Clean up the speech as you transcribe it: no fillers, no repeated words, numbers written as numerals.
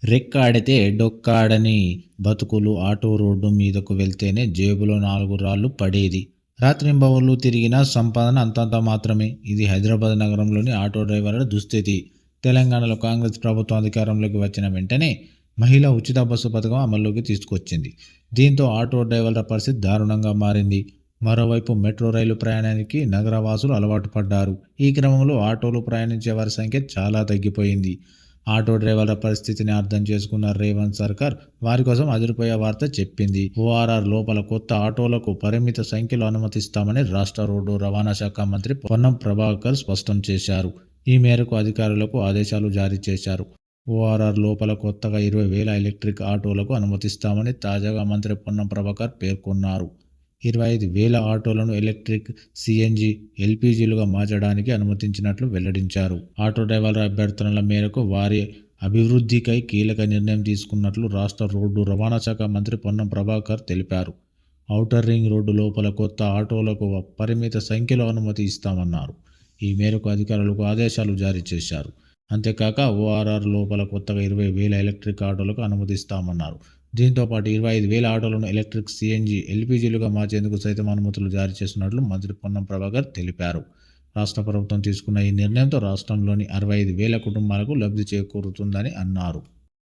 రెక్కాడితే డొక్కాడని బతుకులు auto road మీదకు వెళ్తేనే జేబులో 4 రాళ్లు పడేది. రాత్రింబవళ్లు తిరిగినా సంపాదన అంతంత మాత్రమే. ఇది హైదరాబాద్ నగరంలోని ఆటో డ్రైవర్ల దుస్థితి. తెలంగాణలో కాంగ్రెస్ ప్రభుత్వం అధికారంలోకి వచ్చిన వెంటనే మహిళా ఉచిత బస్సు పథకం అమల్లోకి తీసుకొచ్చింది. దీంతో ఆటో డ్రైవర్ల పరిస్థితి దారుణంగా మారింది. మరోవైపు మెట్రో రైలు ప్రయాణానికి నగరవాసులు అలవాటు పడ్డారు. ఈ క్రమంలో ఆటోలో ప్రయాణించే వారి సంఖ్య చాలా తగ్గిపోయింది. ఆటో డ్రైవర్ల పరిస్థితిని అర్థం చేసుకున్న రేవంత్ సర్కార్ వారి కోసం అదిరిపోయే వార్త చెప్పింది. ఓఆర్ఆర్ లోపల కొత్త ఆటోలకు పరిమిత సంఖ్యలో అనుమతిస్తామని రాష్ట్ర రోడ్డు రవాణా శాఖ మంత్రి పొన్నం ప్రభాకర్ స్పష్టం చేశారు. ఈ మేరకు అధికారులకు ఆదేశాలు జారీ చేశారు. ఓఆర్ఆర్ లోపల కొత్తగా 20,000 ఎలక్ట్రిక్ ఆటోలకు అనుమతిస్తామని తాజాగా మంత్రి పొన్నం ప్రభాకర్ పేర్కొన్నారు. 25,000 ఆటోలను ఎలక్ట్రిక్, సిఎన్జి, ఎల్పీజీలుగా మార్చడానికి అనుమతించినట్లు వెల్లడించారు. ఆటో డ్రైవర్ల అభ్యర్థనల మేరకు వారి అభివృద్ధికై కీలక నిర్ణయం తీసుకున్నట్లు రాష్ట్ర రోడ్డు రవాణా శాఖ మంత్రి పొన్నం ప్రభాకర్ తెలిపారు. ఔటర్ రింగ్ రోడ్డు లోపల కొత్త ఆటోలకు పరిమిత సంఖ్యలో అనుమతి ఇస్తామన్నారు. ఈ మేరకు అధికారులకు ఆదేశాలు జారీ చేశారు. అంతేకాక ఓఆర్ఆర్ లోపల కొత్తగా 20,000 ఎలక్ట్రిక్ ఆటోలకు అనుమతిస్తామన్నారు. దీంతో పాటు 25,000 ఆటోలను ఎలక్ట్రిక్, సిఎన్జి, ఎల్పీజీలుగా మార్చేందుకు సైతం అనుమతులు జారీ చేస్తున్నట్లు మంత్రి పొన్నం ప్రభాకర్ తెలిపారు. రాష్ట్ర ప్రభుత్వం తీసుకున్న ఈ నిర్ణయంతో రాష్ట్రంలోని 65,000 కుటుంబాలకు లబ్ధి చేకూరుతుందని అన్నారు.